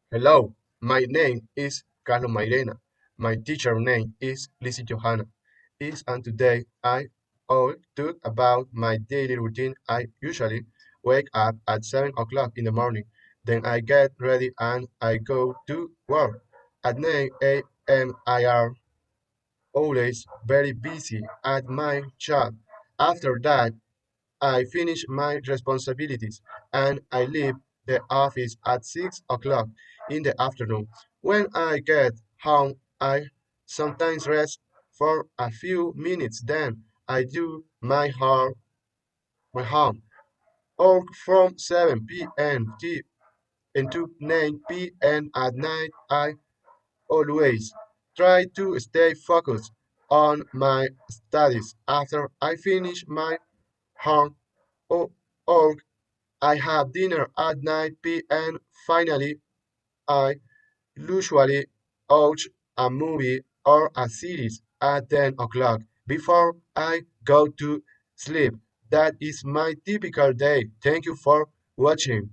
Hello, my name is Carlos Mairena. My teacher name is Lizzie Johanna. And today will talk about my daily routine. I usually wake up at 7 o'clock in the morning. Then I get ready and I go to work. At 9 a.m. I am always very busy at my job. After that, I finish my responsibilities and I leave the office at 6 o'clock in the afternoon. When I get home, I sometimes rest for a few minutes, then I do my home or from 7 p.m. to 9 p.m. at night. I always try to stay focused on my studies after I finish my home or, or I have dinner at 9 p.m. Finally, I usually watch a movie or a series at 10 o'clock before I go to sleep. That is my typical day. Thank you for watching.